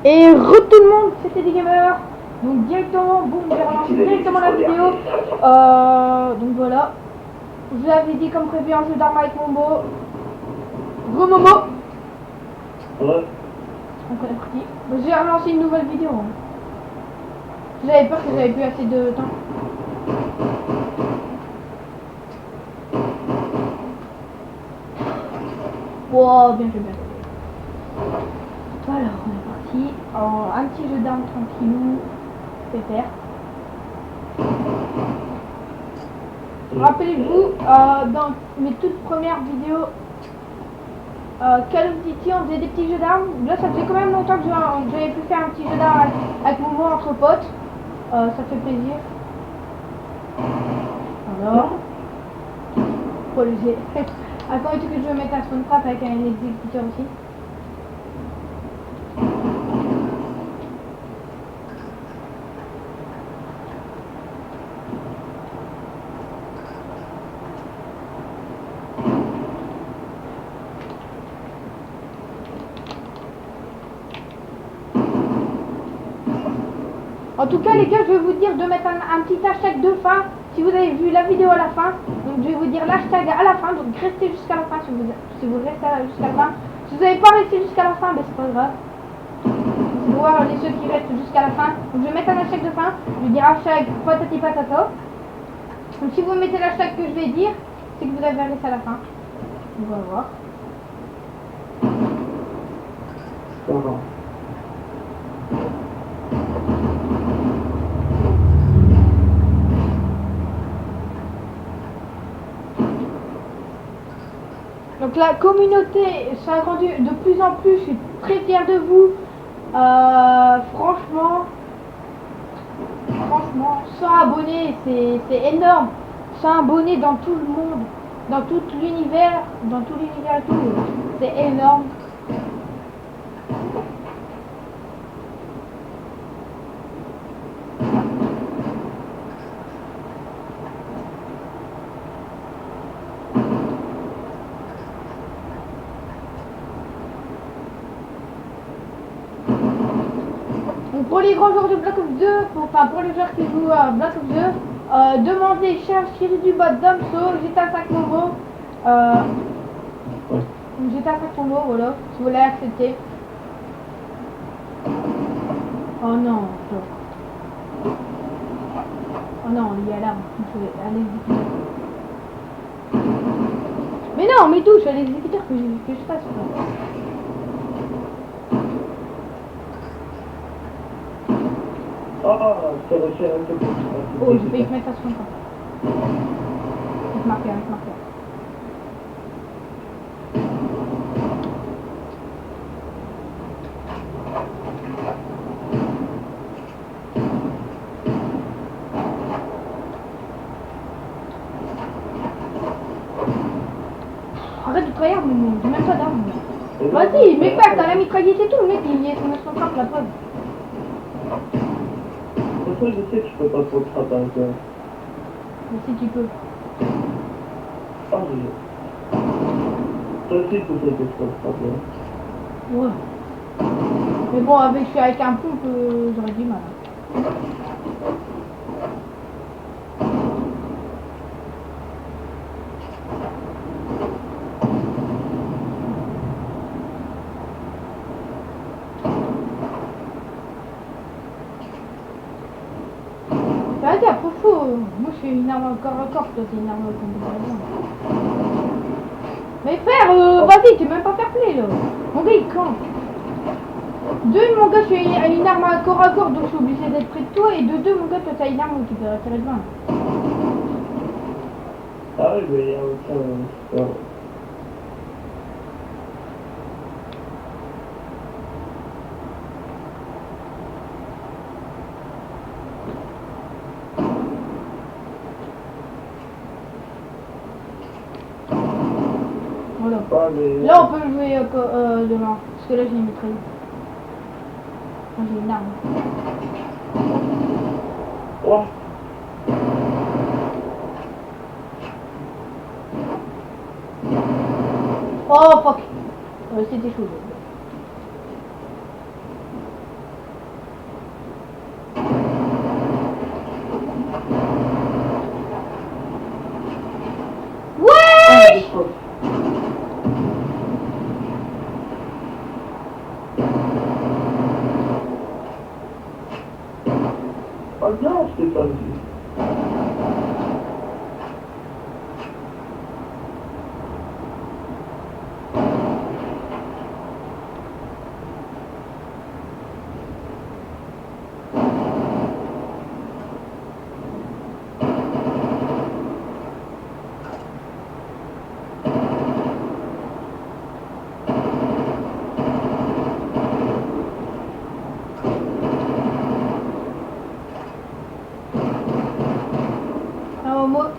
Et tout le monde, c'était des gamers. Donc directement, boum, j'ai relancé directement la vidéo. Donc voilà. Je vous avais dit comme prévu un jeu d'armes avec Momo. Gros Momo. Ouais. Donc on est parti. J'ai relancé une nouvelle vidéo. Hein. J'avais peur que j'avais plus assez de temps. Wow, bien joué, bien joué. Alors, on est parti. Un petit jeu d'armes tranquillou. Pépère. Rappelez-vous, dans mes toutes premières vidéos Call of Duty, on faisait des petits jeux d'armes. Là, ça faisait quand même longtemps que j'avais pu faire un petit jeu d'armes avec Momo entre potes. Ça fait plaisir. Alors, pour le jet. Ah, quand est-ce que je vais mettre un spawn trap avec un exécuteur aussi? En tout cas les gars, je vais vous dire de mettre un petit hashtag de fin si vous avez vu la vidéo à la fin. Donc je vais vous dire l'hashtag à la fin, donc restez jusqu'à la fin si vous restez jusqu'à la fin. Si vous n'avez pas resté jusqu'à la fin, ben c'est pas grave. C'est pour voir les ceux qui restent jusqu'à la fin. Donc je vais mettre un hashtag de fin, je vais dire hashtag patati patata. Donc si vous mettez l'hashtag que je vais dire, c'est que vous avez resté à la fin. On va voir. Donc la communauté s'est agrandie de plus en plus, je suis très fier de vous. Franchement, 100 abonnés, c'est énorme. 100 abonnés dans tout le monde, dans tout l'univers, et tout, c'est énorme. Pour les grands joueurs de Black Ops 2, pour les joueurs qui jouent à Black Ops 2, demandez /du bas Damso, GTA 5 Momo. GTA 5 Momo, voilà, si vous l'avez accepté. Oh non, oh non, il y a l'arme, allez. Mais non, mais touche à l'exécuteur que je fasse. C'est reçu un peu plus. Oh, je vais mettre ça sur le camp. Avec marqueur. Arrête de travailler, j'ai même pas d'arme. Vas-y, mais pas, t'as la mitraillette et tout, le mec il est sur son frappe, la preuve. Je sais que je peux pas trop te frapper avec toi. Mais si tu peux. Ah, oui. Toi aussi, tu sais que je peux te frapper. Ouais. Mais bon, je suis avec un pompe, j'aurais du mal. Vas-y, après moi je suis une arme corps à corps, toi c'est une arme contre. Mais frère, vas-y, t'es même pas fair play là. Mon gars il campe. Mon gars, je suis une arme à corps, donc je suis obligé d'être près de toi. Et deux, mon gars, toi t'as une arme qui peut retirer de loin. Ah oui, mais il y a aucun... Voilà. Mais... Là, on peut jouer demain. Parce que là, j'ai une mitrailleuse. Enfin, j'ai une arme. Ouais. Oh, fuck. C'était chaud. Ah non, c'était pas vu.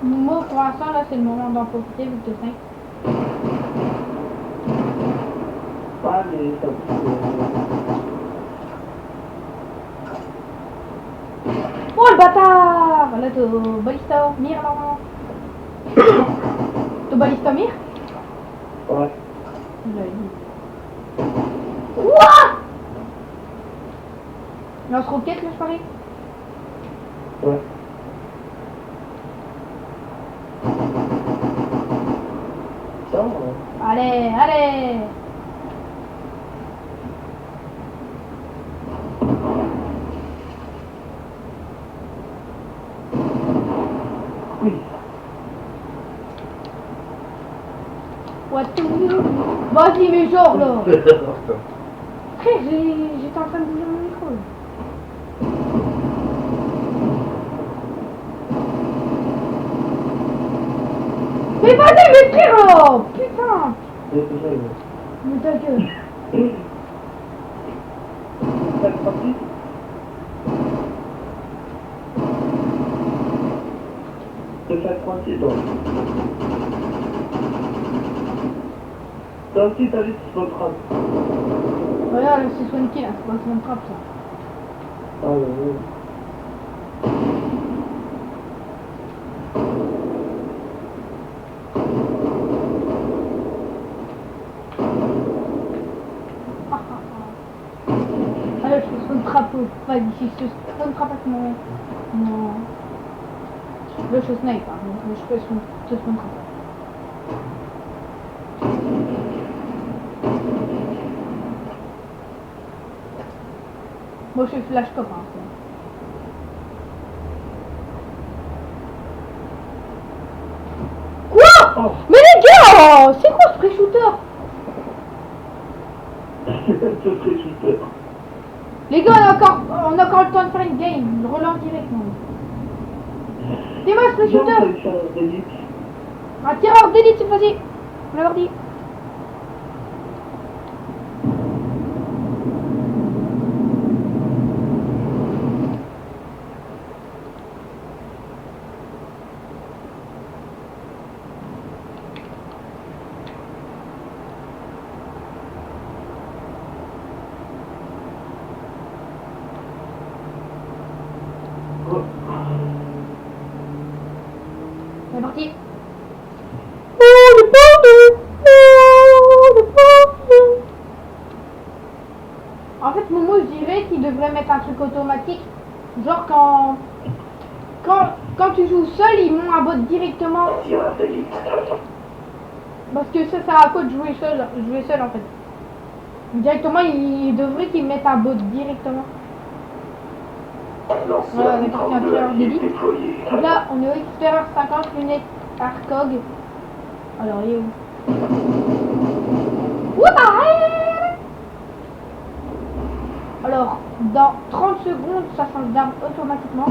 Momo, pour l'instant, là, c'est le moment d'en profiter vu que t'es 5. Ah, mais ça Oh le bâtard! Là, t'as Balista Mir, là. T'as Balista Mir? Ouais. Ouah! Lance-roquette, là, je parie? Ouais. Ça, ouais. Allez, allez! Oui. What to do? Vas-y, mais genre, là! Frère, j'étais en train de bouger mon micro, là. Mais vas-y, mais frère, là! Putain! Mais ta gueule! C'est parti. C'est chaque tranquille, donc. Toi aussi, t'as vu ce qu'on trappe. Regarde, c'est Swanky, là, c'est pas Swan Trap, ça. Ah, ouais, ouais. Allez, je fais Swan Trap, vas-y, si je Swan Trap avec mon... Là, je snipe, hein, donc je fais Swan Trap. Moi, je fais flash cop, hein. Quoi? Oh. Mais les gars, c'est quoi ce pré-shooter? Ce serait super. Les gars, on a encore le temps de faire une game. Je relance direct, non. Dis-moi ce pré-shooter. Un tireur d'élite cette fois-ci. On l'a dit. C'est parti. En fait, Momo, je dirais qu'il devrait mettre un truc automatique. Genre quand tu joues seul, il monte un bot directement. Parce que ça sert à quoi de jouer seul en fait. Directement, il devrait qu'il mette un bot directement. Voilà, on est parti un tireur d'élite. Donc là, on est au Xperia 50, lunettes Arcog. Alors, il est où? What the hell? Alors, dans 30 secondes, ça change d'arme automatiquement.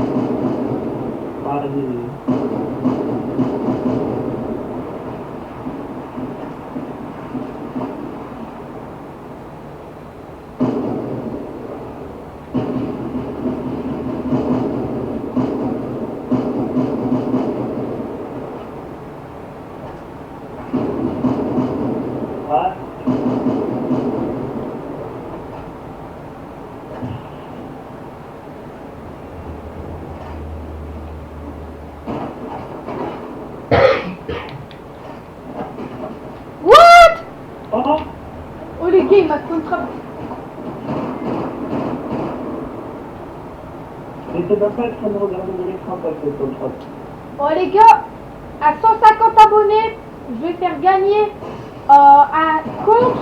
What? Oh les gars, il m'a contrat. Mais c'est pas pas en train de regarder l'écran parce que c'est contrat. Bon les gars, à 150 abonnés, je vais faire gagner un compte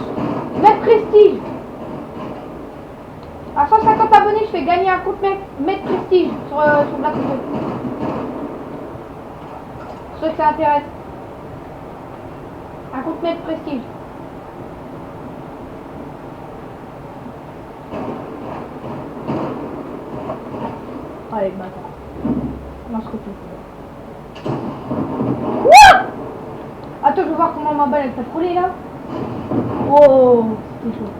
Net Prestige. À 150 abonnés, je fais gagner un compte mètre prestige sur Black Ops 2. Pour ceux que ça intéresse. Un compte mètre prestige. Allez, bâtard. Non, je recule. Wouah! Attends, je vais voir comment ma balle elle t'a frôlé là. Oh, c'était chaud.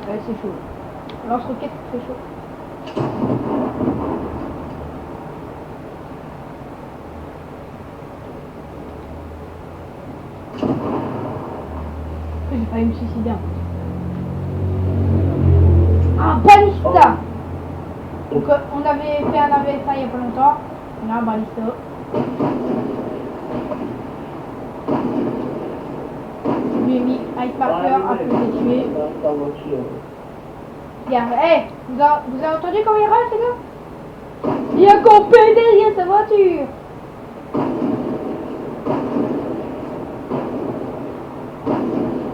Ouais, c'est chaud. Lance-roquette, c'est chaud. J'ai failli me suicider. Un balista! Donc on avait fait un AVSA il y a pas longtemps. On a un balista. Je lui ai mis Ice Marker après je l'ai tué. Regarde, hey, vous avez entendu comment il râle, ces gars? Il a campé derrière sa voiture.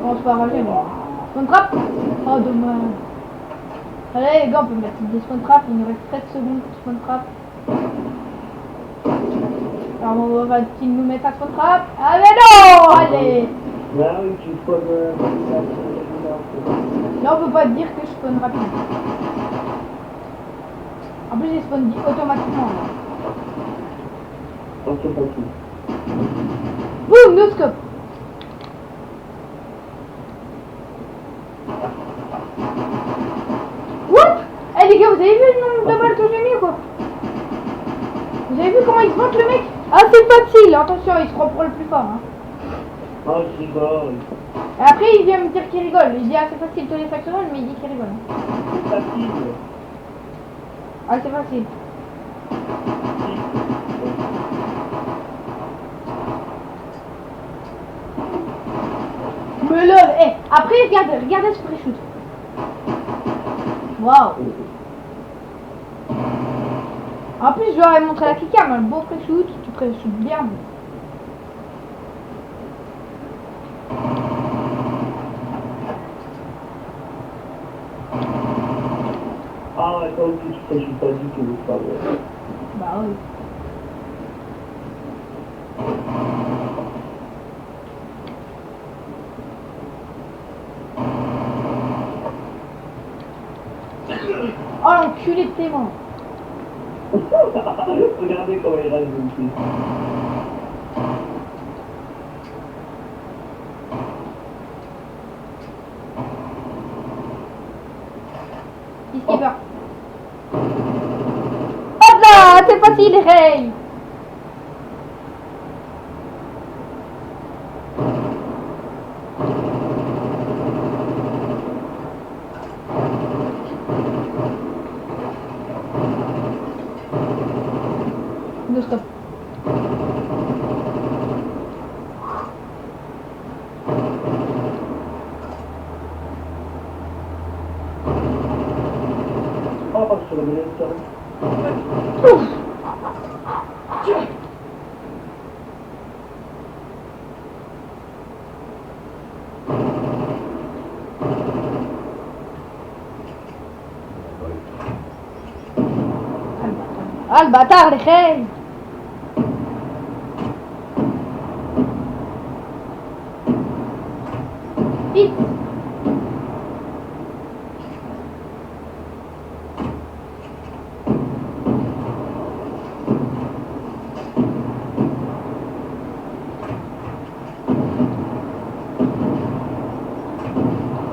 On se fait rager, moi. Spawn trap? Oh, dommage. Allez, les gars, on peut mettre des spawn trap. Il nous reste 13 secondes pour spawn trap. Alors, on va-t-il nous mettre un spawn trap? Ah, mais non! Allez! Là, oui, tu spawn. Là, on peut pas dire que je spawn rapide. En plus, j'ai spawn automatiquement. Automatique. Boum, no scope. What? Eh les gars, vous avez vu le nombre de balles que j'ai mis ou quoi? Vous avez vu comment il se vante le mec? Ah, c'est facile, attention, il se prend pour le plus fort. Hein. Oh, je rigole. Et après, il vient me dire qu'il rigole. Je dis, ah, c'est facile tous les 5 secondes, mais il dit qu'il rigole. Hein. C'est facile. Ah, c'est facile. Me love, eh, après, regardez ce pré-shoot. Waouh. En plus, je leur ai montré la kicam, un beau pré-shoot, tu pré-shoot bien. Ah, ouais, toi aussi, je suis pas du tout, c'est pas vrai. Bah oui. Oh l'enculé de tes mains. Regardez comment il reste ici. Peacekeeper. Hop là, c'est facile, Ray. No stop. Oh, sur le milieu de terrain. Ouf. Ah le bâtard, les reines. Vite.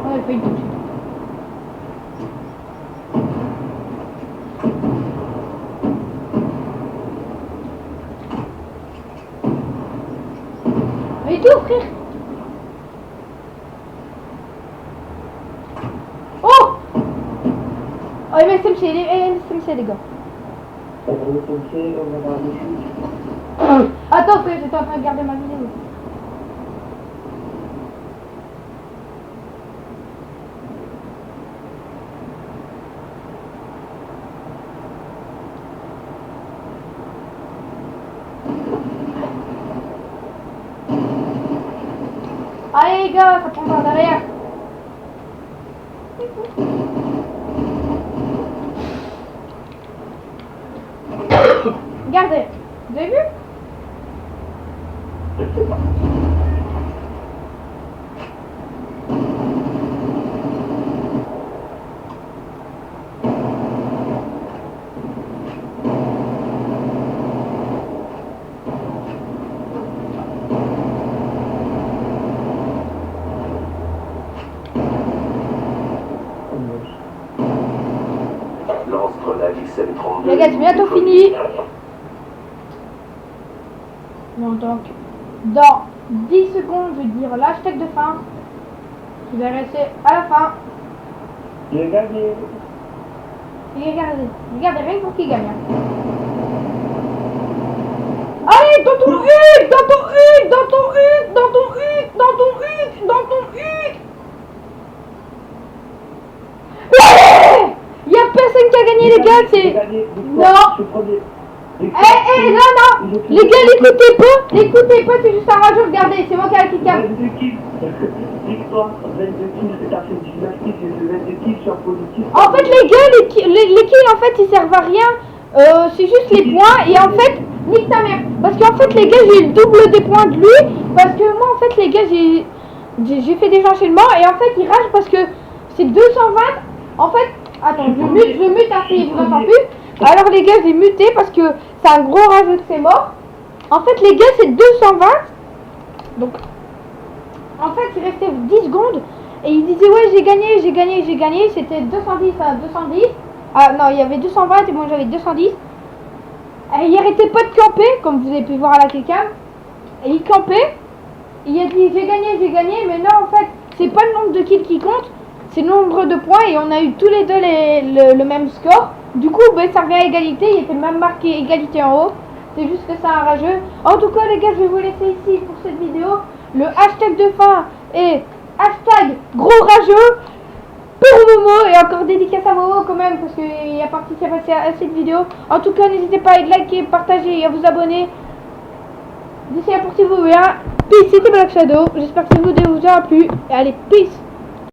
Oh, il fait une touche. Mais tout, frère. Oh. Oh, MSMC, les gars. On va retourner, on va voir les choses. Attends, frère, j'étais en train de garder ma vidéo. les gars, ça prend par derrière. Regardez, vous avez vu? Je sais pas. Lance-grenade XM32. Les gars, c'est bientôt fini. Bon, donc, dans 10 secondes, je vais dire l'hashtag de fin. Je vais rester à la fin. J'ai gagné. Et regardez rien pour qui gagne. Hein. Allez, dans ton huc, dans ton huc, dans ton huc, dans ton huc, dans ton huc, dans ton huc. Ouais! Il y a personne qui a gagné, les gars, c'est... Non. Non. Les gars, l'écoutez pas, c'est juste un rageux, regardez, c'est moi qui ai la kick-out. 22 kills. Victoire, 22 kills, t'as fait du gymnastique, j'ai 22 kills sur positif. En fait, les gars, les kills, en fait, ils servent à rien. C'est juste les points, et en fait, nique ta mère. Parce qu'en fait, les gars, j'ai eu le double des points de lui. Parce que moi, en fait, les gars, j'ai fait des enchaînements, et en fait, il rage parce que c'est 220. En fait, attends, je mute un si je vous entends plus. Alors, les gars, j'ai muté parce que c'est un gros rageux que c'est mort. En fait, les gars, c'est 220. Donc, en fait, il restait 10 secondes. Et il disait, ouais, j'ai gagné. C'était 210 à 210. Ah non, il y avait 220 et moi j'avais 210. Et il arrêtait pas de camper, comme vous avez pu voir à la Kekam. Et il campait. Il a dit, j'ai gagné. Mais non, en fait, c'est pas le nombre de kills qui compte. C'est le nombre de points. Et on a eu tous les deux le même score. Du coup, ben, ça revient à égalité. Il était même marqué égalité en haut. C'est juste que c'est un rageux. En tout cas, les gars, je vais vous laisser ici pour cette vidéo. Le hashtag de fin est hashtag gros rageux pour Momo. Et encore dédicace à Momo quand même, parce qu'il a participé à cette vidéo. En tout cas, n'hésitez pas à liker, partager et à vous abonner. D'ici là, portez-vous bien. Peace, c'était Black Shadow. J'espère que cette vidéo vous aura plu. Et allez, peace.